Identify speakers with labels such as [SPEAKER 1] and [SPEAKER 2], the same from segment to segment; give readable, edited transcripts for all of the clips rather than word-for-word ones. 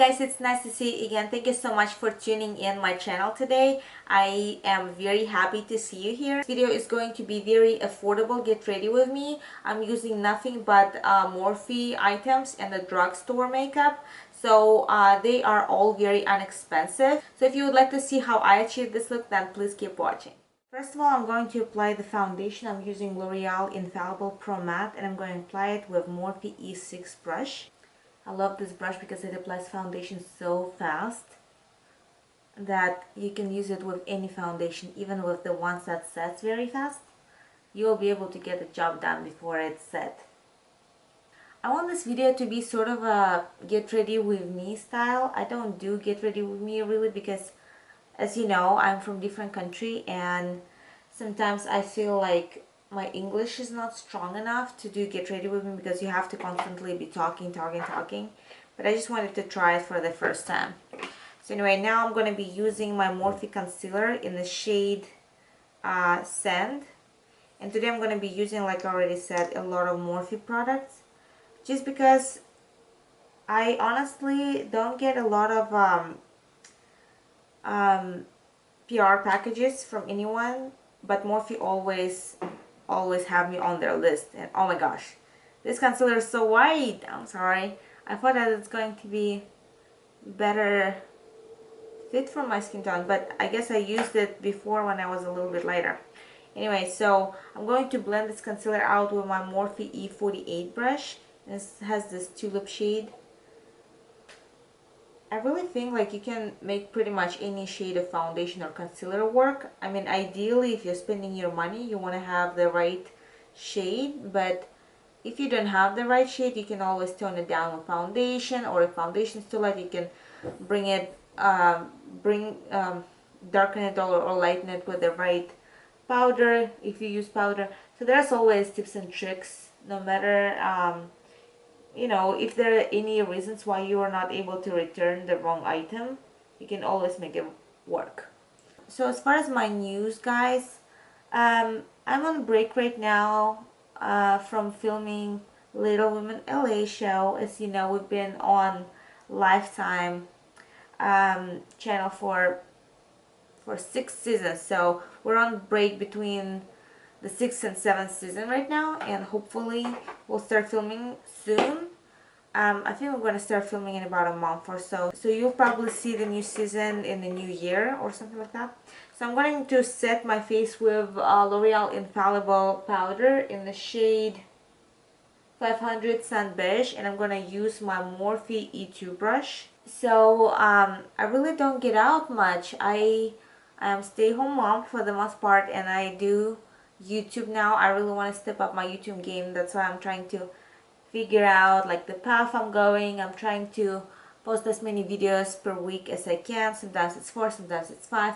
[SPEAKER 1] guys, it's nice to see you again. Thank you so much for tuning in my channel today. I am very happy to see you here. This video is going to be very affordable. Get ready with me. I'm using nothing but Morphe items and the drugstore makeup. So they are all very inexpensive. So if you would like to see how I achieve this look, then please keep watching. First of all, I'm going to apply the foundation. I'm using L'Oreal Infallible Pro Matte and I'm going to apply it with Morphe E6 brush. I love this brush because it applies foundation so fast that you can use it with any foundation, even with the ones that sets very fast. You'll be able to get the job done before it's set. I want this video to be sort of a get ready with me style. I don't do get ready with me really because, as you know, I'm from different country and sometimes I feel like my English is not strong enough to do get ready with me because you have to constantly be talking. But I just wanted to try it for the first time. So anyway, now I'm going to be using my Morphe concealer in the shade Sand. And today I'm going to be using, like I already said, a lot of Morphe products. Just because I honestly don't get a lot of PR packages from anyone, but Morphe always have me on their list. And oh my gosh, this concealer is so white. I'm sorry. I thought that it's going to be better fit for my skin tone, but I guess I used it before when I was a little bit lighter. Anyway, so I'm going to blend this concealer out with my Morphe E48 brush. This has this tulip shade. I really think like you can make pretty much any shade of foundation or concealer work. I mean, ideally, if you're spending your money, you want to have the right shade, but if you don't have the right shade, you can always tone it down with foundation, or if foundation is too light, you can bring it, darken it or lighten it with the right powder if you use powder. So there's always tips and tricks, no matter you know, if there are any reasons why you are not able to return the wrong item, you can always make it work. So as far as my news, guys, I'm on break right now from filming Little Women LA show. As you know, we've been on Lifetime channel for 6 seasons, so we're on break between the 6th and 7th season right now, and hopefully we'll start filming soon. I think we're going to start filming in about a month or so. So you'll probably see the new season in the new year or something like that. So I'm going to set my face with L'Oreal Infallible powder in the shade 500 Sun Beige, and I'm going to use my Morphe E2 brush. So I really don't get out much. I am stay-home mom for the most part, and I do YouTube now. I really want to step up my YouTube game. That's why I'm trying to figure out like the path I'm going. I'm trying to post as many videos per week as I can. Sometimes it's 4, sometimes it's 5,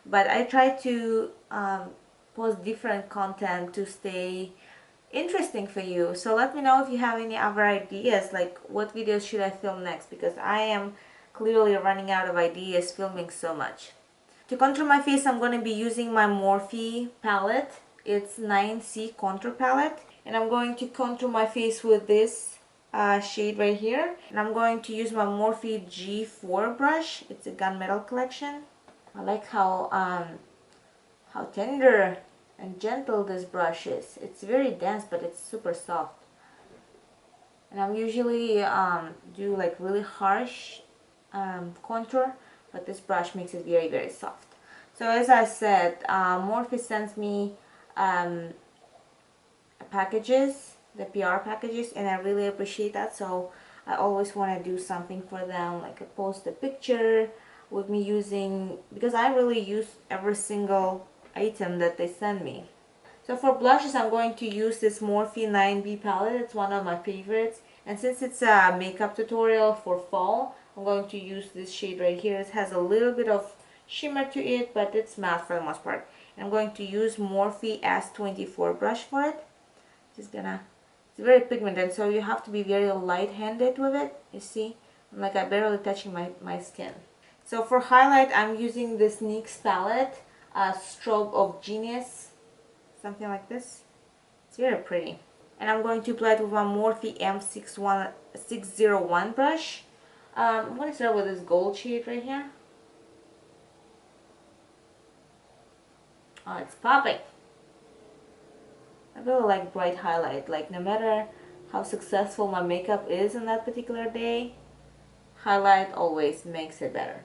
[SPEAKER 1] but I try to post different content to stay interesting for you. So let me know if you have any other ideas, like what videos should I film next, because I am clearly running out of ideas filming so much. To contour my face, I'm going to be using my Morphe palette. It's 9C contour palette, and I'm going to contour my face with this shade right here, and I'm going to use my Morphe G4 brush. It's a gunmetal collection. I like how tender and gentle this brush is. It's very dense, but it's super soft. And I'm usually do like really harsh contour, but this brush makes it very, very soft. So as I said, Morphe sends me packages, the PR packages, and I really appreciate that. So I always want to do something for them, like I post a picture with me using, because I really use every single item that they send me. So for blushes, I'm going to use this Morphe 9B palette. It's one of my favorites, and since it's a makeup tutorial for fall, I'm going to use this shade right here. It has a little bit of shimmer to it, but it's matte for the most part. And I'm going to use Morphe S24 brush for it. It's very pigmented, so you have to be very light-handed with it. You see, I'm like I'm barely touching my skin. So for highlight, I'm using this NYX palette, Stroke of Genius, something like this. It's very pretty. And I'm going to apply it with my Morphe M601 brush. I'm going to start with this gold shade right here. Oh, it's popping. I really like bright highlight. Like, no matter how successful my makeup is on that particular day, highlight always makes it better.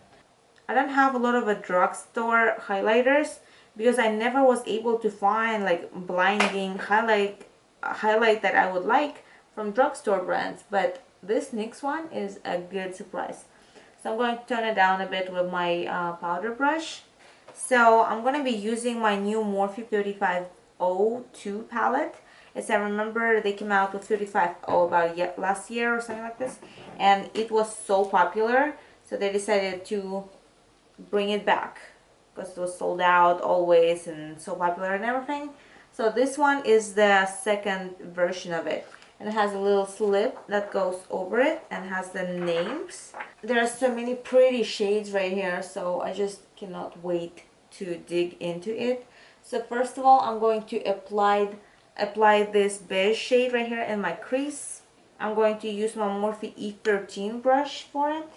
[SPEAKER 1] I don't have a lot of a drugstore highlighters because I never was able to find like blinding highlight that I would like from drugstore brands, but this NYX one is a good surprise. So I'm going to turn it down a bit with my powder brush. So I'm going to be using my new Morphe 3502 palette. As I remember, they came out with 35O about last year or something like this, and it was so popular, so they decided to bring it back because it was sold out always and so popular and everything. So this one is the second version of it, and it has a little slip that goes over it and has the names. There are so many pretty shades right here, so I just cannot wait to dig into it. So first of all, I'm going to apply this beige shade right here in my crease. I'm going to use my Morphe E13 brush for it.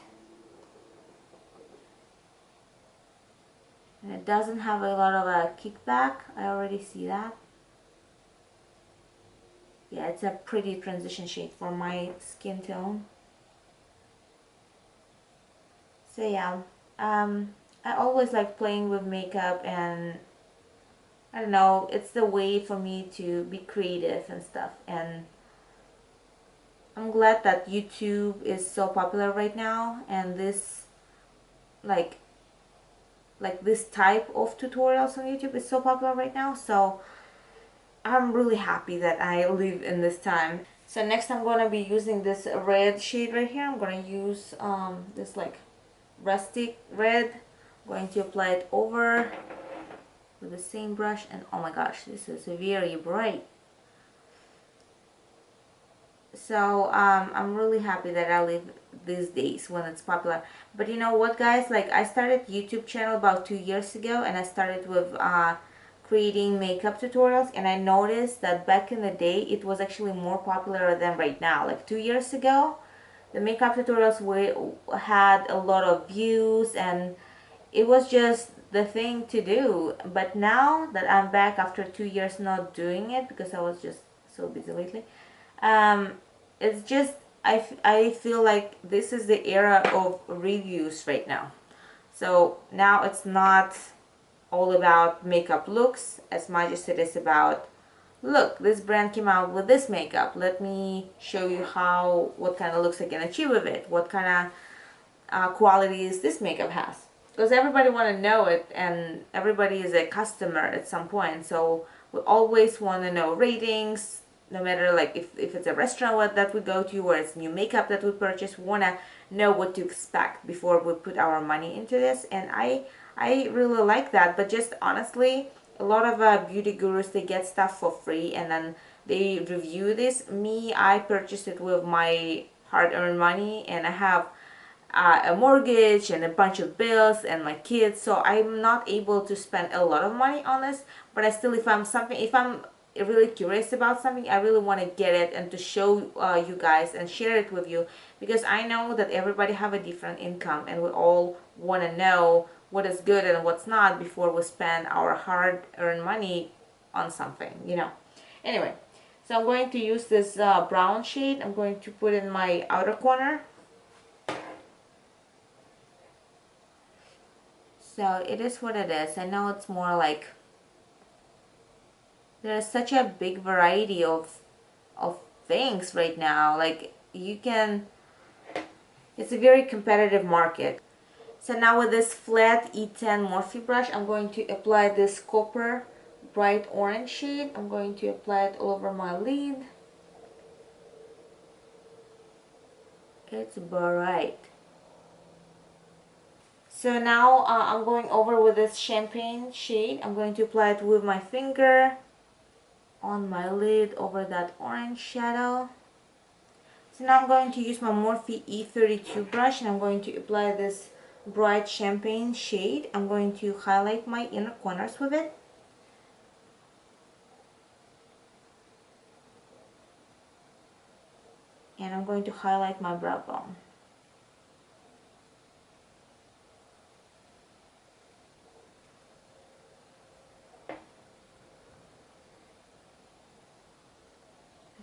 [SPEAKER 1] And it doesn't have a lot of a kickback. I already see that. Yeah, it's a pretty transition shade for my skin tone. So yeah, I always like playing with makeup, and I don't know, it's the way for me to be creative and stuff. And I'm glad that YouTube is so popular right now, and this like this type of tutorials on YouTube is so popular right now. So I'm really happy that I live in this time. So next I'm going to be using this red shade right here. I'm going to use this like rustic red. I'm going to apply it over with the same brush, and oh my gosh, this is very bright. So I'm really happy that I live these days when it's popular. But you know what, guys, like I started YouTube channel about 2 years ago, and I started with creating makeup tutorials, and I noticed that back in the day it was actually more popular than right now. Like 2 years ago, the makeup tutorials had a lot of views, and it was just the thing to do. But now that I'm back after 2 years not doing it because I was just so busy lately, um, it's just I feel like this is the era of reviews right now. So now it's not all about makeup looks as much as it is about, look, this brand came out with this makeup, let me show you what kind of looks I can achieve with it, what kind of qualities this makeup has, because everybody want to know it, and everybody is a customer at some point. So we always want to know ratings, no matter like if it's a restaurant that we go to or it's new makeup that we purchase. We want to know what to expect before we put our money into this, and I really like that. But just honestly, a lot of beauty gurus, they get stuff for free and then they review this. Me, I purchased it with my hard-earned money, and I have a mortgage and a bunch of bills and my kids, so I'm not able to spend a lot of money on this. But I still, if I'm really curious about something, I really want to get it and to show you guys and share it with you, because I know that everybody have a different income, and we all want to know what is good and what's not before we spend our hard-earned money on something, you know. Anyway, so I'm going to use this brown shade. I'm going to put in my outer corner. So it is what it is. I know it's more like there's such a big variety of things right now. Like you can, it's a very competitive market. So now with this flat E10 Morphe brush, I'm going to apply this copper bright orange shade. I'm going to apply it all over my lid. It's bright. So now I'm going over with this champagne shade. I'm going to apply it with my finger on my lid over that orange shadow. So now I'm going to use my Morphe E32 brush, and I'm going to apply this bright champagne shade. I'm going to highlight my inner corners with it. And I'm going to highlight my brow bone.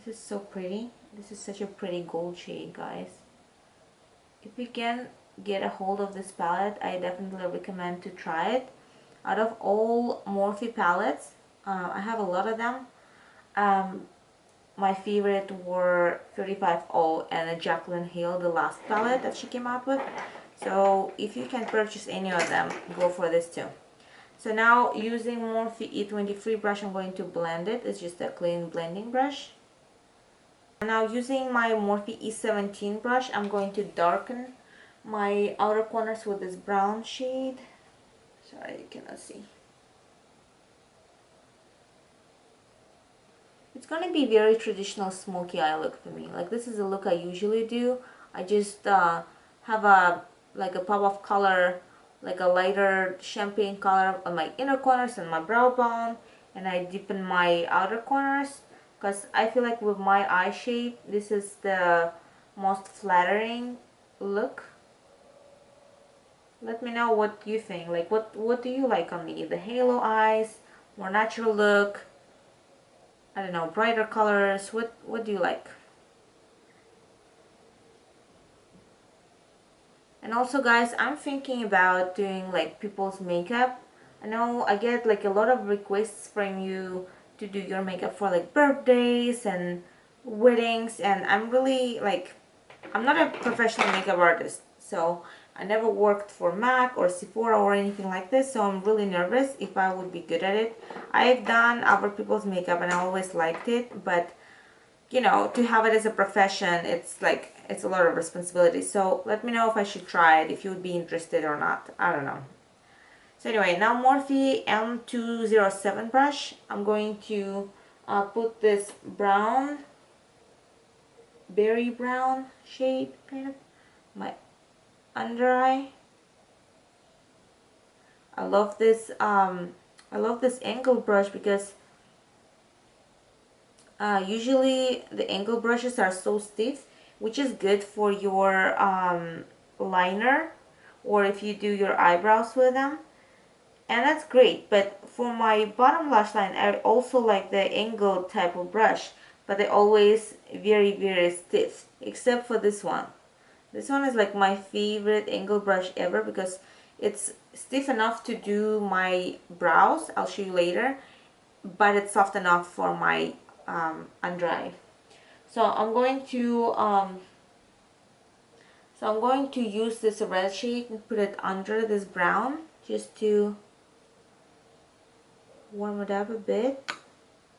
[SPEAKER 1] This is so pretty. This is such a pretty gold shade, guys. If you can get a hold of this palette, I definitely recommend to try it. Out of all Morphe palettes, I have a lot of them. My favorite were 35O and Jacqueline Hill, the last palette that she came out with. So if you can purchase any of them, go for this too. So now using Morphe E23 brush, I'm going to blend it. It's just a clean blending brush. Now using my Morphe E17 brush, I'm going to darken my outer corners with this brown shade. Sorry, you cannot see. It's going to be very traditional smoky eye look for me. Like, this is a look I usually do. I just have a pop of color, like a lighter champagne color on my inner corners and my brow bone, and I deepen my outer corners because I feel like with my eye shape, this is the most flattering look. Let me know what you think. Like, what do you like on me? The halo eyes, more natural look, I don't know, brighter colors. What do you like? And also, guys, I'm thinking about doing like people's makeup. I know I get like a lot of requests from you to do your makeup for like birthdays and weddings, and I'm really like, I'm not a professional makeup artist, so I never worked for MAC or Sephora or anything like this, so I'm really nervous if I would be good at it. I've done other people's makeup and I always liked it, but you know, to have it as a profession, it's like, it's a lot of responsibility. So let me know if I should try it, if you would be interested or not. I don't know. So anyway, now Morphe M207 brush. I'm going to put this brown, berry brown shade, kind of, my under eye. I love this angle brush because usually the angle brushes are so stiff, which is good for your liner or if you do your eyebrows with them, and that's great. But for my bottom lash line, I also like the angle type of brush, but they're always very, very stiff, except for this one. This one is like my favorite angle brush ever because it's stiff enough to do my brows, I'll show you later, but it's soft enough for my under eye. So I'm going to use this red shade and put it under this brown just to warm it up a bit.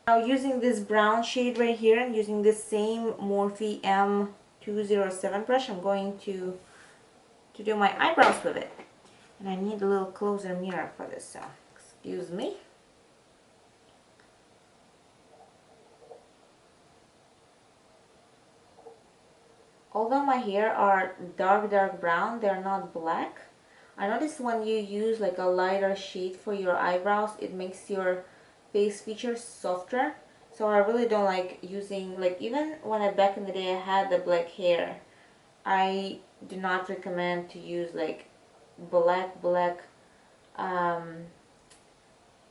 [SPEAKER 1] Now using this brown shade right here and using this same Morphe M207 brush, I'm going to do my eyebrows with it. And I need a little closer mirror for this, so excuse me. Although my hair are dark brown, they're not black. I noticed when you use like a lighter shade for your eyebrows, it makes your face features softer. So I really don't like using, like, even when back in the day I had the black hair, I do not recommend to use like black um,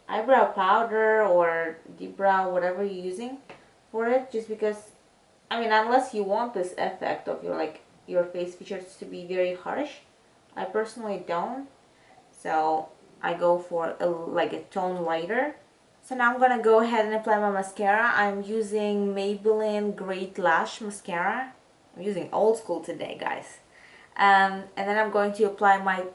[SPEAKER 1] eyebrow powder or deep brow, whatever you're using for it, just because, I mean, unless you want this effect of your like your face features to be very harsh. I personally don't, so I go for like a tone lighter. So now I'm gonna go ahead and apply my mascara. I'm using Maybelline Great Lash Mascara. I'm using old school today, guys. And then I'm going to apply my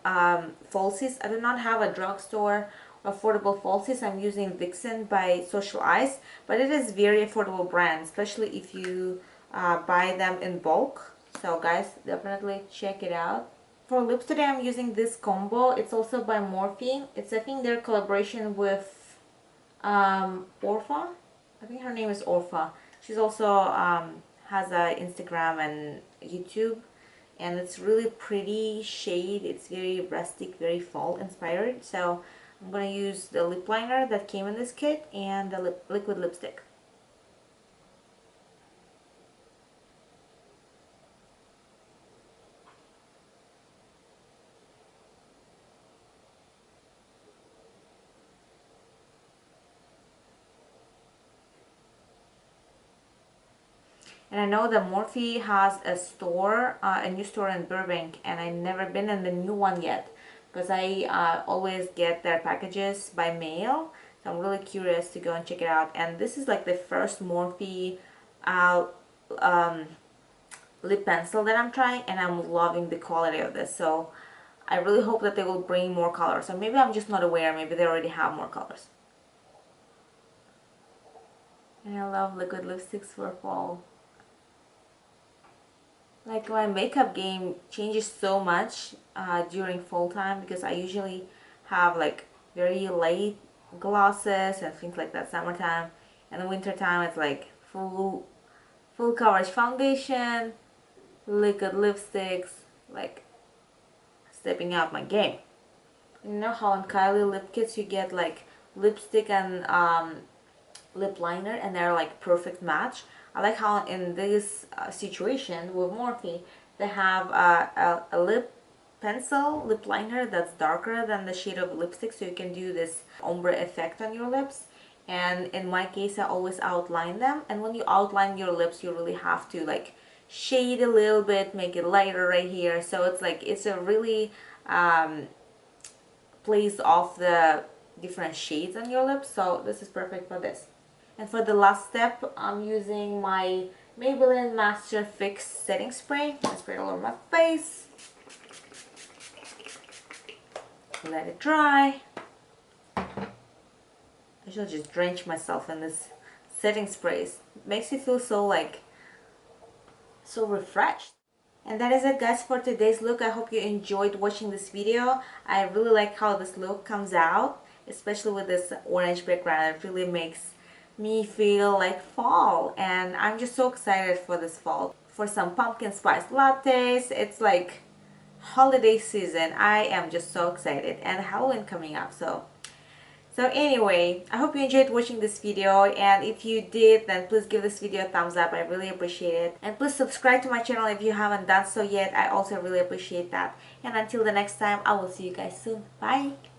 [SPEAKER 1] falsies. I do not have a drugstore affordable falsies. I'm using Vixen by Social Ice, but it is very affordable brand, especially if you buy them in bulk. So guys, definitely check it out. For lips today, I'm using this combo. It's also by Morphe. It's, I think, their collaboration with Orpha. I think her name is Orpha. She's also has a Instagram and YouTube, and it's really pretty shade. It's very rustic, very fall inspired. So I'm gonna use the lip liner that came in this kit and the liquid lipstick. And I know that Morphe has a store, a new store in Burbank, and I've never been in the new one yet because I always get their packages by mail. So I'm really curious to go and check it out. And this is like the first Morphe uh, um, lip pencil that I'm trying, and I'm loving the quality of this. So I really hope that they will bring more colors. Or maybe I'm just not aware. Maybe they already have more colors. And I love liquid lipsticks for fall. Like my makeup game changes so much during fall time because I usually have like very light glosses and things like that summertime, and the winter time it's like full coverage foundation, liquid lipsticks, like stepping up my game. You know how on Kylie lip kits you get like lipstick and lip liner and they're like perfect match. I like how in this situation with Morphe they have a lip pencil lip liner that's darker than the shade of lipstick, so you can do this ombre effect on your lips. And in my case I always outline them, and when you outline your lips you really have to like shade a little bit, make it lighter right here, so it's like it's a really plays off the different shades on your lips, so this is perfect for this. And for the last step, I'm using my Maybelline Master Fix setting spray. I spray it all over my face. Let it dry. I should just drench myself in this setting spray. It makes you feel so like so refreshed. And that is it guys for today's look. I hope you enjoyed watching this video. I really like how this look comes out, especially with this orange background. It really makes me feel like fall, and I'm just so excited for this fall. For some pumpkin spice lattes, it's like holiday season. I am just so excited, and Halloween coming up. So anyway, I hope you enjoyed watching this video, and if you did, then please give this video a thumbs up. I really appreciate it. And please subscribe to my channel if you haven't done so yet. I also really appreciate that. And until the next time, I will see you guys soon. Bye!